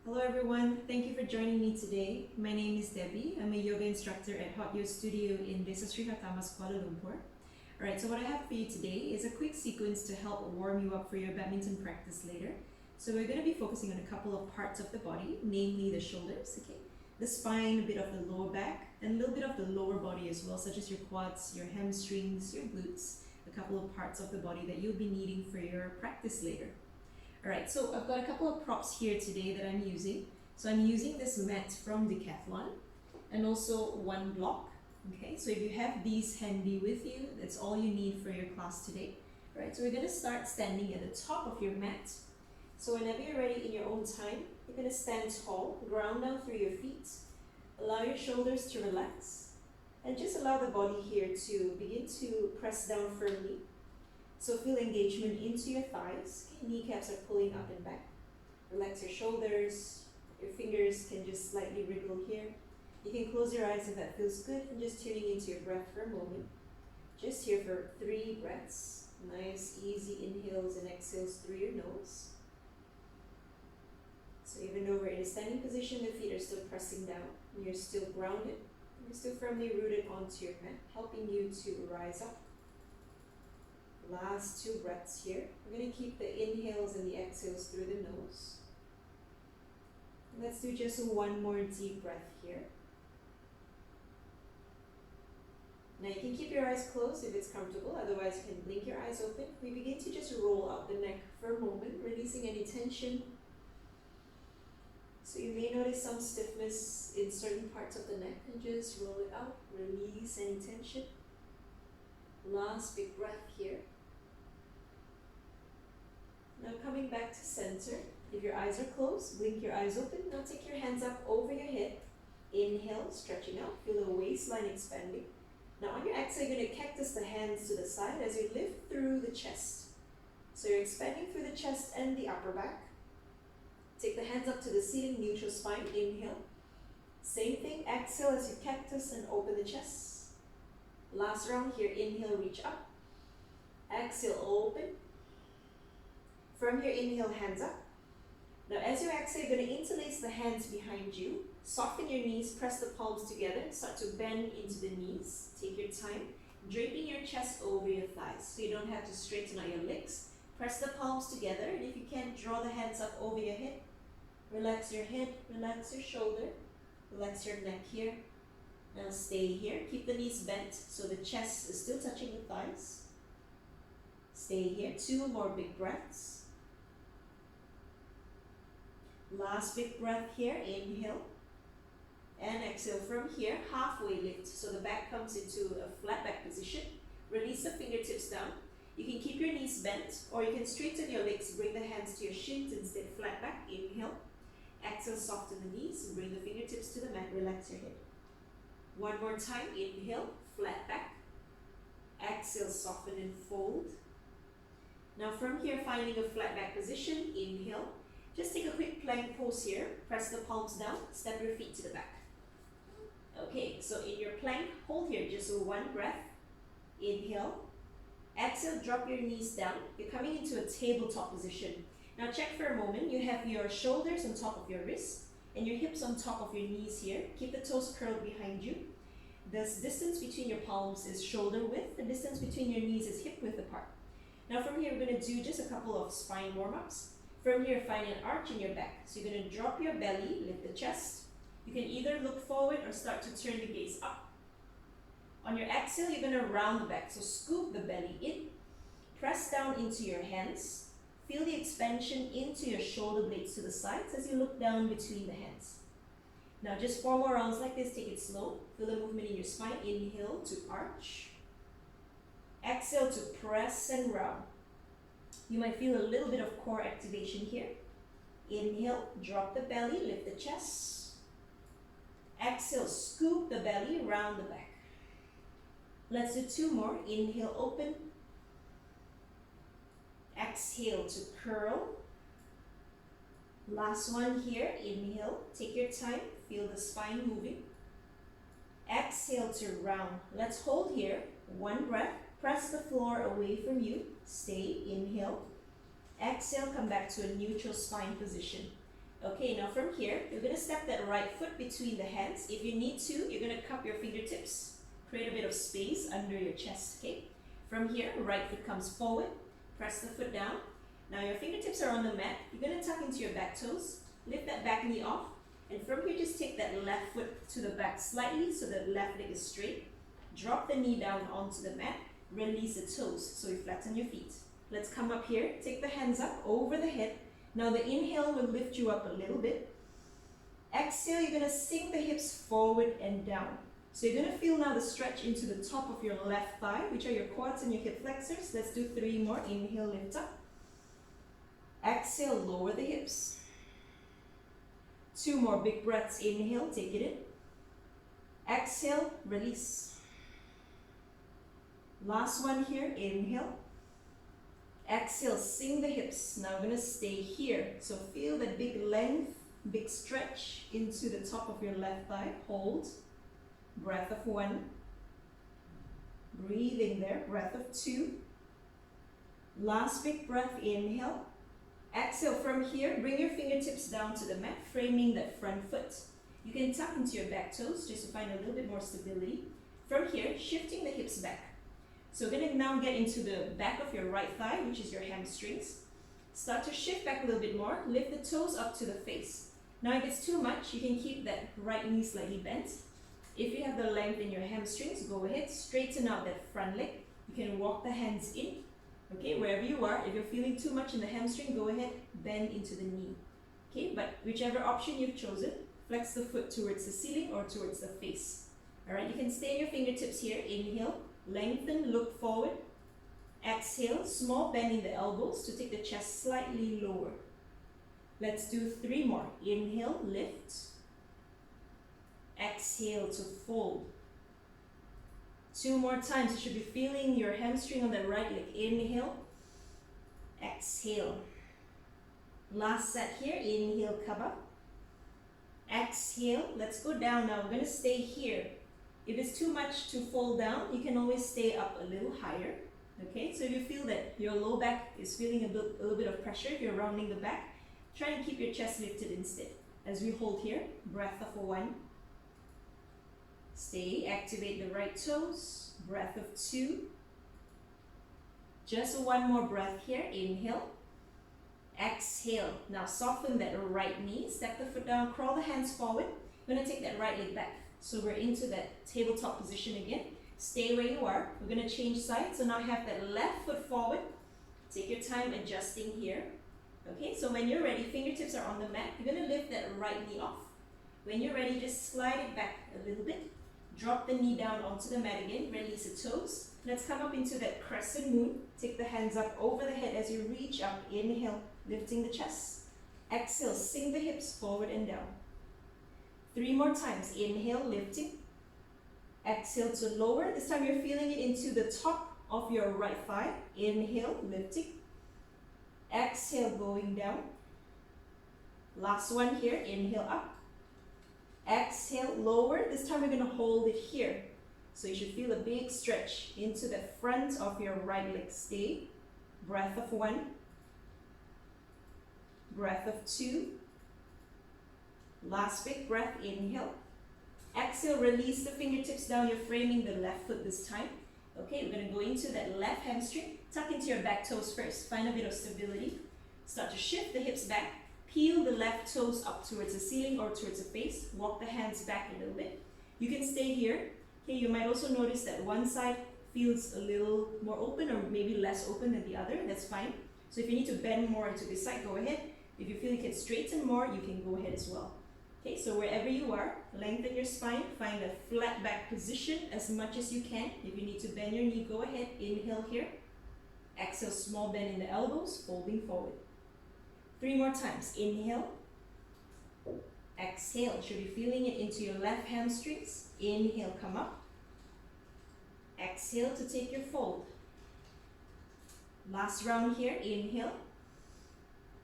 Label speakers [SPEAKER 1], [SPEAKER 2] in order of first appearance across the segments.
[SPEAKER 1] Hello everyone, thank you for joining me today. My name is Debbie. I'm a yoga instructor at Hot Yoga Studio in Desa Sri Hartamas, Kuala Lumpur. Alright, so what I have for you today is a quick sequence to help warm you up for your badminton practice later. So we're going to be focusing on a couple of parts of the body, namely the shoulders, okay, the spine, a bit of the lower back, and a little bit of the lower body as well, such as your quads, your hamstrings, your glutes, a couple of parts of the body that you'll be needing for your practice later. Alright, so I've got a couple of props here today that I'm using. So I'm using this mat from Decathlon and also one block. Okay, so if you have these handy with you, that's all you need for your class today. Alright, so we're going to start standing at the top of your mat. So whenever you're ready in your own time, you're going to stand tall, ground down through your feet, allow your shoulders to relax, and just allow the body here to begin to press down firmly. So feel engagement into your thighs. Okay, kneecaps are pulling up and back. Relax your shoulders. Your fingers can just slightly wriggle here. You can close your eyes if that feels good and just tuning into your breath for a moment. Just here for 3 breaths. Nice, easy inhales and exhales through your nose. So even though we're in a standing position, the feet are still pressing down. And you're still grounded. You're still firmly rooted onto your mat, helping you to rise up. Last 2 breaths here. We're going to keep the inhales and the exhales through the nose. Let's do just one more deep breath here. Now you can keep your eyes closed if it's comfortable, otherwise you can blink your eyes open. We begin to just roll out the neck for a moment, releasing any tension. So you may notice some stiffness in certain parts of the neck, and just roll it out, release any tension. Last big breath here. Now coming back to center, if your eyes are closed, blink your eyes open. Now take your hands up over your head. Inhale, stretching out, feel the waistline expanding. Now on your exhale, you're going to cactus the hands to the side as you lift through the chest. So you're expanding through the chest and the upper back. Take the hands up to the ceiling, neutral spine, inhale. Same thing, exhale as you cactus and open the chest. Last round here, inhale, reach up. Exhale, open. From here, inhale, hands up. Now as you exhale, you're going to interlace the hands behind you. Soften your knees, press the palms together, start to bend into the knees. Take your time, draping your chest over your thighs so you don't have to straighten out your legs. Press the palms together, and if you can, draw the hands up over your head. Relax your head, relax your shoulder, relax your neck here. Now stay here, keep the knees bent so the chest is still touching the thighs. Stay here, 2 more big breaths. Last big breath here, inhale. And exhale from here, halfway lift. So the back comes into a flat back position. Release the fingertips down. You can keep your knees bent, or you can straighten your legs, bring the hands to your shins instead, flat back, inhale. Exhale, soften the knees, bring the fingertips to the mat, relax your head. One more time, inhale, flat back. Exhale, soften and fold. Now from here, finding a flat back position, inhale. Just take a quick plank pose here. Press the palms down, step your feet to the back. Okay, so in your plank, hold here just 1 breath. Inhale. Exhale, drop your knees down. You're coming into a tabletop position. Now check for a moment. You have your shoulders on top of your wrists and your hips on top of your knees here. Keep the toes curled behind you. The distance between your palms is shoulder width. The distance between your knees is hip width apart. Now from here, we're going to do just a couple of spine warm-ups. From here, find an arch in your back. So you're going to drop your belly, lift the chest. You can either look forward or start to turn the gaze up. On your exhale, you're going to round the back. So scoop the belly in. Press down into your hands. Feel the expansion into your shoulder blades to the sides as you look down between the hands. Now just 4 more rounds like this. Take it slow. Feel the movement in your spine. Inhale to arch. Exhale to press and round. You might feel a little bit of core activation here. Inhale, drop the belly, lift the chest. Exhale, scoop the belly, round the back. Let's do 2 more. Inhale, open. Exhale to curl. Last one here. Inhale, take your time, feel the spine moving. Exhale to round. Let's hold here. 1 breath. Press the floor away from you. Stay. Inhale. Exhale, come back to a neutral spine position. Okay, now from here, you're going to step that right foot between the hands. If you need to, you're going to cup your fingertips, create a bit of space under your chest, okay? From here, right foot comes forward, press the foot down. Now your fingertips are on the mat. You're going to tuck into your back toes, lift that back knee off, and from here, just take that left foot to the back slightly so the left leg is straight. Drop the knee down onto the mat, release the toes so you flatten your feet. Let's come up here, take the hands up over the head. Now the inhale will lift you up a little bit. Exhale, you're going to sink the hips forward and down. So you're going to feel now the stretch into the top of your left thigh, which are your quads and your hip flexors. Let's do 3 more. Inhale, lift up. Exhale, lower the hips. 2 more big breaths. Inhale, take it in. Exhale, release. Last one here. Inhale. Exhale, sink the hips. Now we're going to stay here. So feel that big length, big stretch into the top of your left thigh. Hold. Breath of 1. Breathing there. Breath of 2. Last big breath. Inhale. Exhale from here. Bring your fingertips down to the mat, framing that front foot. You can tuck into your back toes just to find a little bit more stability. From here, shifting the hips back. So we're going to now get into the back of your right thigh, which is your hamstrings. Start to shift back a little bit more. Lift the toes up to the face. Now if it's too much, you can keep that right knee slightly bent. If you have the length in your hamstrings, go ahead, straighten out that front leg. You can walk the hands in. Okay, wherever you are, if you're feeling too much in the hamstring, go ahead, bend into the knee. Okay, but whichever option you've chosen, flex the foot towards the ceiling or towards the face. Alright, you can stay in your fingertips here. Inhale. Lengthen, look forward. Exhale, small bend in the elbows to take the chest slightly lower. Let's do 3 more. Inhale, lift. Exhale to fold. 2 more times. You should be feeling your hamstring on the right leg. Inhale. Exhale. Last set here. Inhale, come up. Exhale. Let's go down now. We're going to stay here. If it's too much to fold down, you can always stay up a little higher. Okay, so if you feel that your low back is feeling a little bit of pressure, if you're rounding the back, try and keep your chest lifted instead. As we hold here, breath of 1. Stay, activate the right toes, breath of 2. Just 1 more breath here. Inhale. Exhale. Now soften that right knee, step the foot down, crawl the hands forward. You're going to take that right leg back. So we're into that tabletop position again. Stay where you are. We're going to change sides. So now have that left foot forward. Take your time adjusting here. Okay, so when you're ready, fingertips are on the mat. You're going to lift that right knee off. When you're ready, just slide it back a little bit. Drop the knee down onto the mat again. Release the toes. Let's come up into that crescent moon. Take the hands up over the head as you reach up. Inhale, lifting the chest. Exhale, sink the hips forward and down. 3 more times. Inhale, lifting. Exhale to lower. This time you're feeling it into the top of your right thigh. Inhale, lifting. Exhale, going down. Last one here. Inhale, up. Exhale, lower. This time we're going to hold it here. So you should feel a big stretch into the front of your right leg. Stay. Breath of 1. Breath of 2. Last big breath. Inhale. Exhale, release the fingertips down. You're framing the left foot this time. Okay, we're going to go into that left hamstring. Tuck into your back toes first. Find a bit of stability. Start to shift the hips back. Peel the left toes up towards the ceiling or towards the face. Walk the hands back a little bit. You can stay here. Okay, you might also notice that one side feels a little more open or maybe less open than the other. That's fine. So if you need to bend more into this side, go ahead. If you feel you can straighten more, you can go ahead as well. Okay, so wherever you are, lengthen your spine, find a flat back position as much as you can. If you need to bend your knee, go ahead. Inhale here. Exhale, small bend in the elbows, folding forward. 3 more times. Inhale. Exhale. Should be feeling it into your left hamstrings. Inhale, come up. Exhale to take your fold. Last round here. Inhale.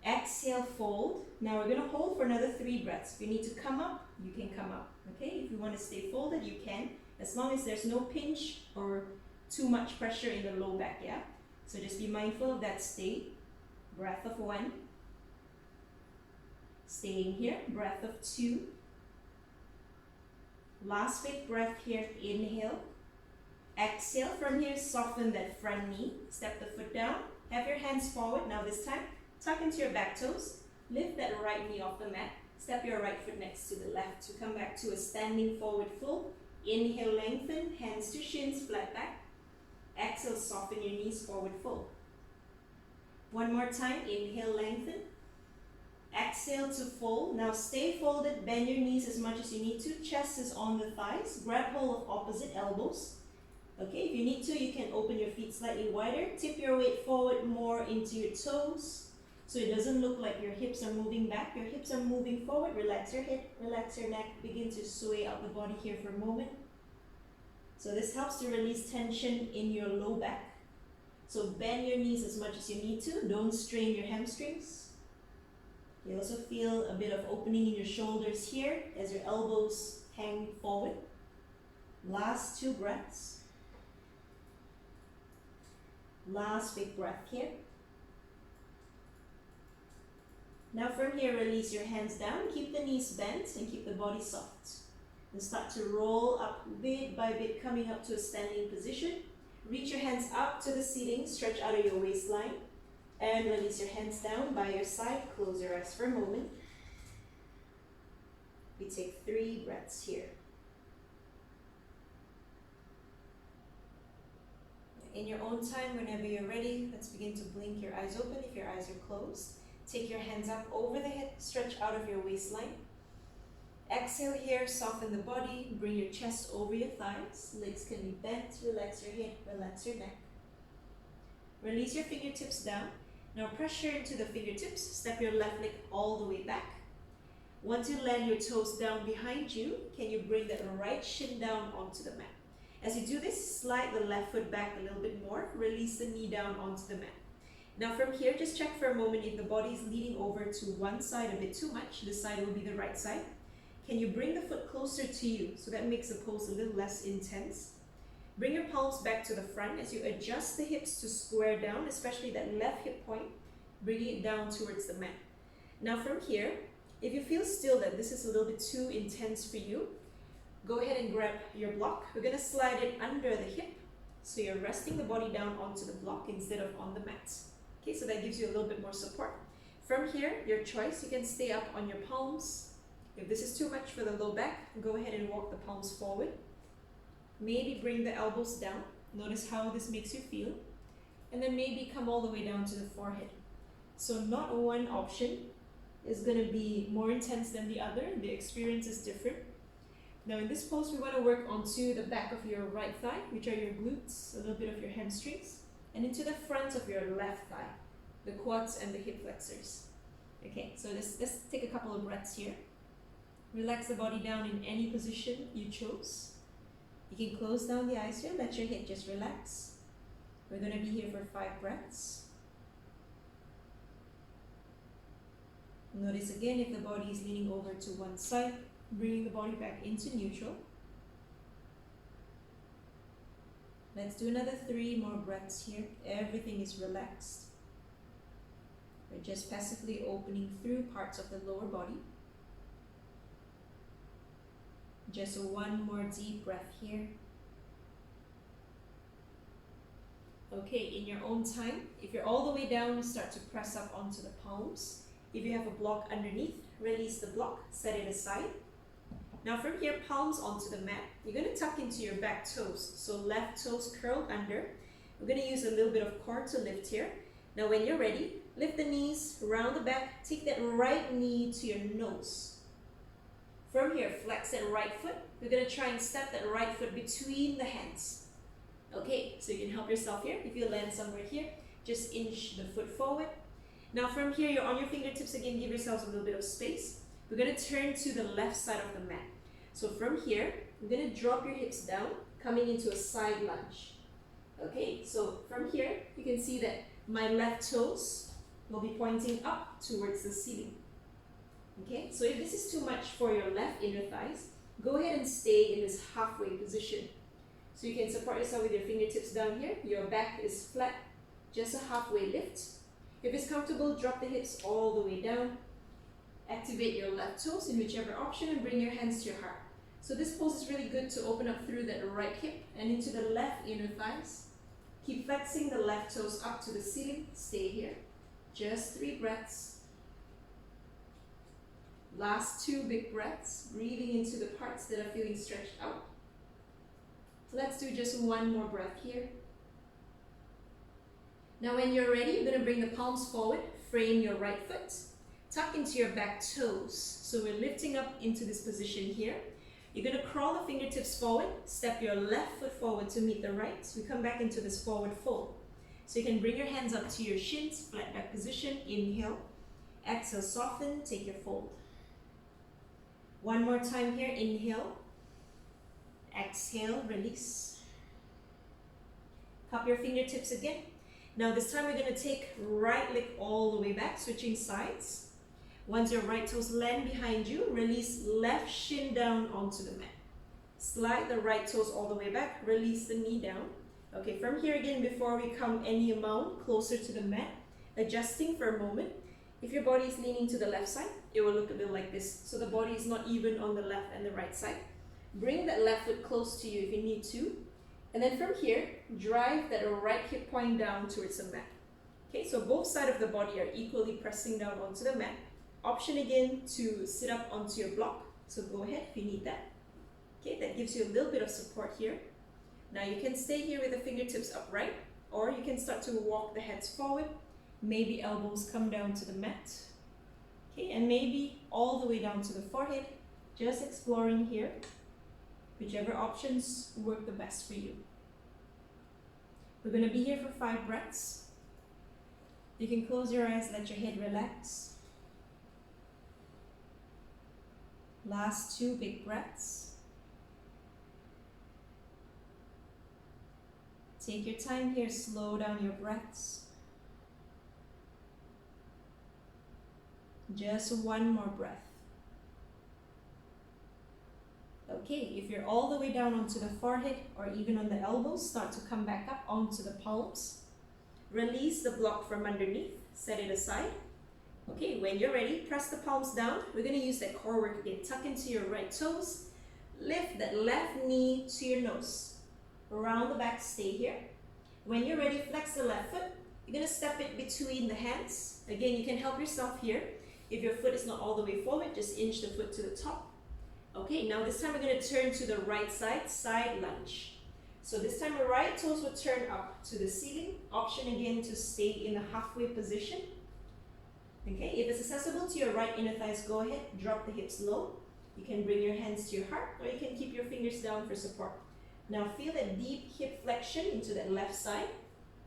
[SPEAKER 1] Exhale, fold. Now we're going to hold for another 3 breaths. If you need to come up, you can come up. Okay, if you want to stay folded, you can, as long as there's no pinch or too much pressure in the low back, yeah? So just be mindful of that. Stay. Breath of 1. Staying here, breath of 2. Last big breath here, inhale. Exhale, from here, soften that front knee. Step the foot down, have your hands forward. Now this time, tuck into your back toes. Lift that right knee off the mat. Step your right foot next to the left to come back to a standing forward fold. Inhale, lengthen, hands to shins, flat back. Exhale, soften your knees, forward fold. One more time, inhale, lengthen. Exhale to fold. Now stay folded, bend your knees as much as you need to. Chest is on the thighs. Grab hold of opposite elbows. Okay, if you need to, you can open your feet slightly wider. Tip your weight forward more into your toes, so it doesn't look like your hips are moving back. Your hips are moving forward. Relax your head, relax your neck. Begin to sway out the body here for a moment. So this helps to release tension in your low back. So bend your knees as much as you need to. Don't strain your hamstrings. You also feel a bit of opening in your shoulders here as your elbows hang forward. Last 2 breaths. Last big breath here. Now from here, release your hands down. Keep the knees bent and keep the body soft. And start to roll up bit by bit, coming up to a standing position. Reach your hands up to the ceiling, stretch out of your waistline. And release your hands down by your side. Close your eyes for a moment. We take 3 breaths here. In your own time, whenever you're ready, let's begin to blink your eyes open if your eyes are closed. Take your hands up over the head, stretch out of your waistline. Exhale here, soften the body, bring your chest over your thighs. Legs can be bent, relax your head, relax your neck. Release your fingertips down. Now pressure into the fingertips, step your left leg all the way back. Once you land your toes down behind you, can you bring that right shin down onto the mat? As you do this, slide the left foot back a little bit more, release the knee down onto the mat. Now from here, just check for a moment if the body is leaning over to one side a bit too much. This side will be the right side. Can you bring the foot closer to you so that makes the pose a little less intense? Bring your palms back to the front as you adjust the hips to square down, especially that left hip point, bringing it down towards the mat. Now from here, if you feel still that this is a little bit too intense for you, go ahead and grab your block. We're going to slide it under the hip, so you're resting the body down onto the block instead of on the mat. Okay, so that gives you a little bit more support. From here, your choice, you can stay up on your palms. If this is too much for the low back, go ahead and walk the palms forward. Maybe bring the elbows down. Notice how this makes you feel. And then maybe come all the way down to the forehead. So not one option is going to be more intense than the other. The experience is different. Now in this pose, we want to work onto the back of your right thigh, which are your glutes, a little bit of your hamstrings, and into the front of your left thigh, the quads and the hip flexors. Okay, so let's take a couple of breaths here. Relax the body down in any position you chose. You can close down the eyes here, let your head just relax. We're going to be here for 5 breaths. Notice again if the body is leaning over to one side, bringing the body back into neutral. Let's do another 3 more breaths here. Everything is relaxed. We're just passively opening through parts of the lower body. Just 1 more deep breath here. Okay, in your own time, if you're all the way down, start to press up onto the palms. If you have a block underneath, release the block, set it aside. Now from here, palms onto the mat. You're going to tuck into your back toes. So left toes curled under. We're going to use a little bit of core to lift here. Now when you're ready, lift the knees, round the back, take that right knee to your nose. From here, flex that right foot. We're going to try and step that right foot between the hands. Okay, so you can help yourself here. If you land somewhere here, just inch the foot forward. Now from here, you're on your fingertips again. Give yourselves a little bit of space. We're going to turn to the left side of the mat. So from here, you're going to drop your hips down, coming into a side lunge. Okay, so from here, you can see that my left toes will be pointing up towards the ceiling. Okay, so if this is too much for your left inner thighs, go ahead and stay in this halfway position. So you can support yourself with your fingertips down here. Your back is flat, just a halfway lift. If it's comfortable, drop the hips all the way down.
[SPEAKER 2] Activate your left toes in whichever option and bring your hands to your heart. So this pose is really good to open up through that right hip and into the left inner thighs. Keep flexing the left toes up to the ceiling. Stay here. Just 3 breaths. Last 2 big breaths, breathing into the parts that are feeling stretched out. Let's do just 1 more breath here. Now when you're ready, you're going to bring the palms forward, frame your right foot, tuck into your back toes. So we're lifting up into this position here. You're going to crawl the fingertips forward, step your left foot forward to meet the right. We come back into this forward fold. So you can bring your hands up to your shins, flat back position, inhale. Exhale, soften, take your fold. 1 more time here, inhale. Exhale, release. Cup your fingertips again. Now this time we're going to take right leg all the way back, switching sides. Once your right toes land behind you, release left shin down onto the mat. Slide the right toes all the way back, release the knee down. Okay, from here again, before we come any amount closer to the mat, adjusting for a moment. If your body is leaning to the left side, it will look a bit like this. So the body is not even on the left and the right side. Bring that left foot close to you if you need to. And then from here, drive that right hip point down towards the mat. Okay, so both sides of the body are equally pressing down onto the mat. Option again to sit up onto your block. So go ahead if you need that. Okay, that gives you a little bit of support here. Now you can stay here with the fingertips upright, or you can start to walk the hands forward. Maybe elbows come down to the mat. Okay, and maybe all the way down to the forehead. Just exploring here. Whichever options work the best for you. We're going to be here for 5 breaths. You can close your eyes, let your head relax. Last 2 big breaths. Take your time here, slow down your breaths. Just 1 more breath. Okay, if you're all the way down onto the forehead or even on the elbows, start to come back up onto the palms. Release the block from underneath, set it aside. Okay, when you're ready, press the palms down. We're going to use that core work again. Tuck into your right toes. Lift that left knee to your nose. Around the back, stay here. When you're ready, flex the left foot. You're going to step it between the hands. Again, you can help yourself here. If your foot is not all the way forward, just inch the foot to the top. Okay, now this time we're going to turn to the right side, side lunge. So this time the right toes will turn up to the ceiling. Option again to stay in the halfway position. Okay, if it's accessible to your right inner thighs, go ahead, drop the hips low. You can bring your hands to your heart, or you can keep your fingers down for support. Now feel that deep hip flexion into that left side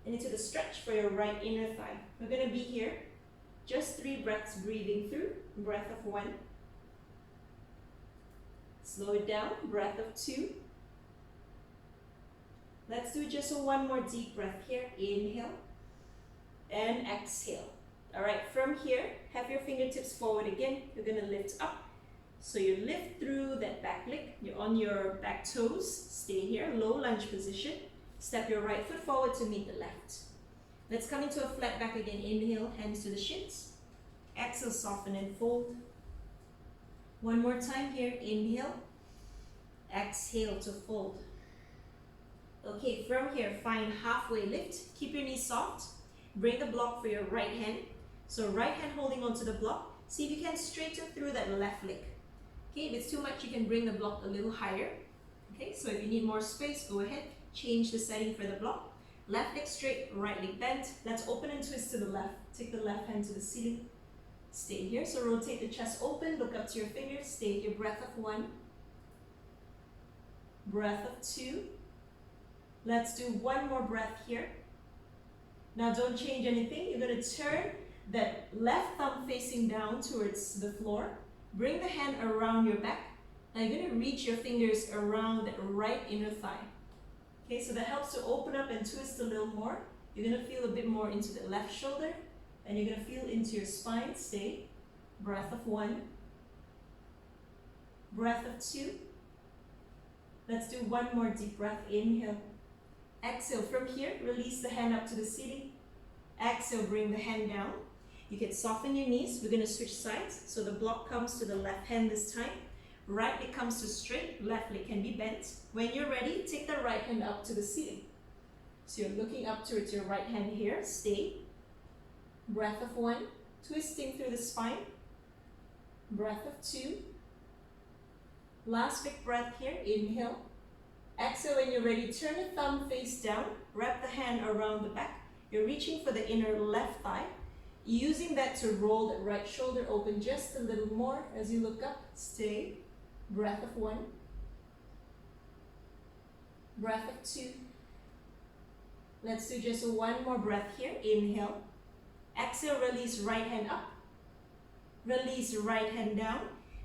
[SPEAKER 2] and into the stretch for your right inner thigh. We're going to be here. Just 3 breaths breathing through. Breath of 1. Slow it down. Breath of 2. Let's do just 1 more deep breath here. Inhale and exhale. Alright, from here, have your fingertips forward again. You're going to lift up. So you lift through that back leg. You're on your back toes. Stay here. Low lunge position. Step your right foot forward to meet the left. Let's come into a flat back again. Inhale, hands to the shins. Exhale, soften and fold. 1 more time here. Inhale. Exhale to fold. Okay, from here, find halfway lift. Keep your knees soft. Bring the block for your right hand. So right hand holding onto the block. See if you can straighten through that left leg. Okay, if it's too much, you can bring the block a little higher. Okay, so if you need more space, go ahead. Change the setting for the block. Left leg straight, right leg bent. Let's open and twist to the left. Take the left hand to the ceiling. Stay here. So rotate the chest open. Look up to your fingers. Stay here. Breath of 1. Breath of 2. Let's do 1 more breath here. Now don't change anything. You're going to turn that left thumb facing down towards the floor. Bring the hand around your back. Now you're going to reach your fingers around that right inner thigh. Okay, so that helps to open up and twist a little more. You're going to feel a bit more into the left shoulder, and you're going to feel into your spine. Stay. Breath of 1. Breath of 2. Let's do 1 more deep breath. Inhale. Exhale. From here, release the hand up to the ceiling. Exhale, bring the hand down. You can soften your knees. We're going to switch sides. So the block comes to the left hand this time. Right leg comes to straight, left leg can be bent. When you're ready, take the right hand up to the ceiling. So you're looking up towards your right hand here. Stay. Breath of 1, twisting through the spine. Breath of 2. Last big breath here. Inhale. Exhale, when you're ready, turn the thumb face down. Wrap the hand around the back. You're reaching for the inner left thigh. Using that to roll the right shoulder open just a little more as you look up. Stay. Breath of 1. Breath of 2. Let's do just one more breath here. Inhale. Exhale, release right hand up. Release right hand down.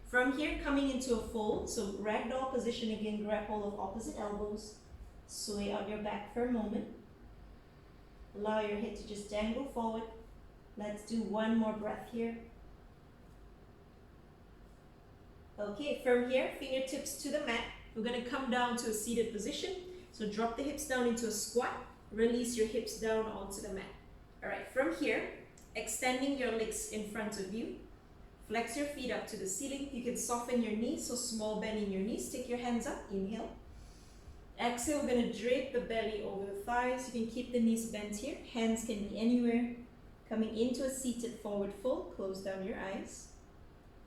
[SPEAKER 2] From here, coming into a fold. So ragdoll position again, grab hold of opposite elbows. Sway out your back for a moment. Allow your head to just dangle forward. Let's do one more breath here. Okay, from here, fingertips to the mat. We're going to come down to a seated position. So drop the hips down into a squat. Release your hips down onto the mat. Alright, from here, extending your legs in front of you. Flex your feet up to the ceiling. You can soften your knees, so small bend in your knees. Take your hands up. Inhale. Exhale, we're going to drape the belly over the thighs. You can keep the knees bent here. Hands can be anywhere. Coming into a seated forward fold. Close down your eyes.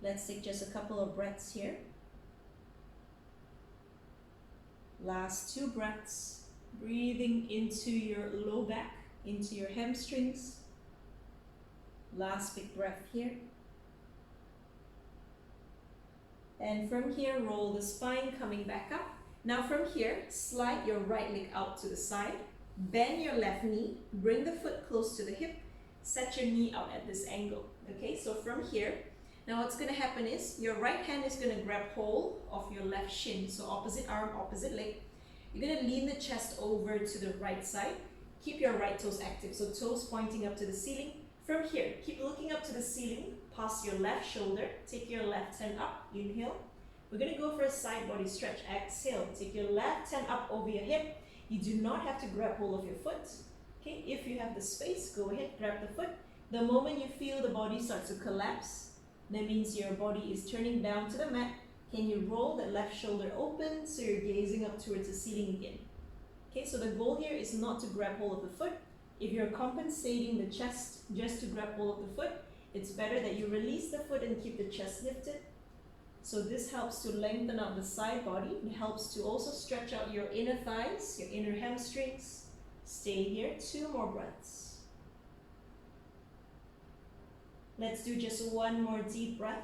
[SPEAKER 2] Let's take just a couple of breaths here. Last 2 breaths. Breathing into your low back, into your hamstrings. Last big breath here. And from here, roll the spine coming back up. Now from here, slide your right leg out to the side. Bend your left knee. Bring the foot close to the hip. Set your knee out at this angle. Okay, so from here, now what's going to happen is your right hand is going to grab hold of your left shin. So opposite arm, opposite leg. You're going to lean the chest over to the right side. Keep your right toes active. So toes pointing up to the ceiling. From here, keep looking up to the ceiling. Pass your left shoulder. Take your left hand up. Inhale. We're going to go for a side body stretch. Exhale. Take your left hand up over your hip. You do not have to grab hold of your foot. Okay, if you have the space, go ahead, grab the foot. The moment you feel the body starts to collapse, that means your body is turning down to the mat. Can you roll the left shoulder open so you're gazing up towards the ceiling again? Okay, so the goal here is not to grab hold of the foot. If you're compensating the chest just to grab hold of the foot, it's better that you release the foot and keep the chest lifted. So this helps to lengthen out the side body. It helps to also stretch out your inner thighs, your inner hamstrings. Stay here, 2 more breaths. Let's do just one more deep breath.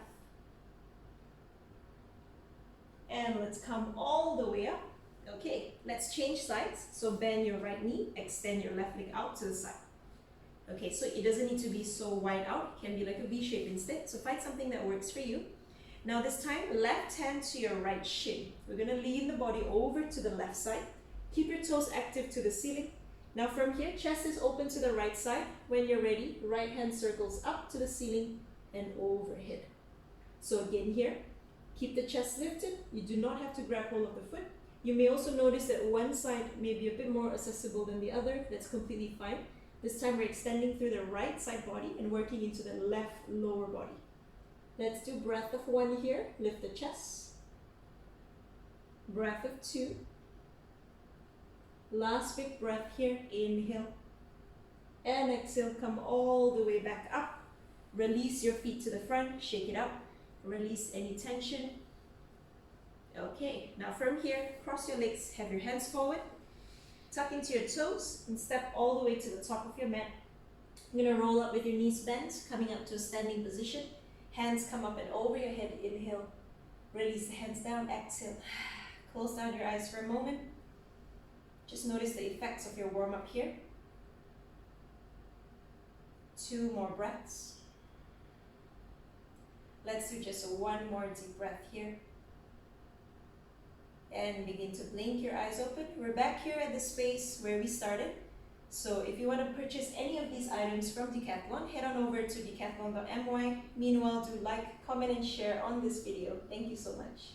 [SPEAKER 2] And let's come all the way up. Okay, let's change sides. So bend your right knee, extend your left leg out to the side. Okay, so it doesn't need to be so wide out. It can be like a V shape instead. So find something that works for you. Now this time, left hand to your right shin. We're going to lean the body over to the left side. Keep your toes active to the ceiling. Now from here, chest is open to the right side. When you're ready, right hand circles up to the ceiling and overhead. So again here, keep the chest lifted. You do not have to grab hold of the foot. You may also notice that one side may be a bit more accessible than the other. That's completely fine. This time we're extending through the right side body and working into the left lower body. Let's do breath of 1 here. Lift the chest. Breath of 2. Last big breath here. Inhale. And exhale. Come all the way back up. Release your feet to the front. Shake it out. Release any tension. Okay, now from here, cross your legs. Have your hands forward. Tuck into your toes and step all the way to the top of your mat. You're going to roll up with your knees bent, coming up to a standing position. Hands come up and over your head. Inhale. Release the hands down. Exhale. Close down your eyes for a moment. Just notice the effects of your warm-up here. 2 more breaths. Let's do just one more deep breath here. And begin to blink your eyes open. We're back here at the space where we started. So if you want to purchase any of these items from Decathlon, head on over to decathlon.my. Meanwhile, do like, comment, and share on this video. Thank you so much.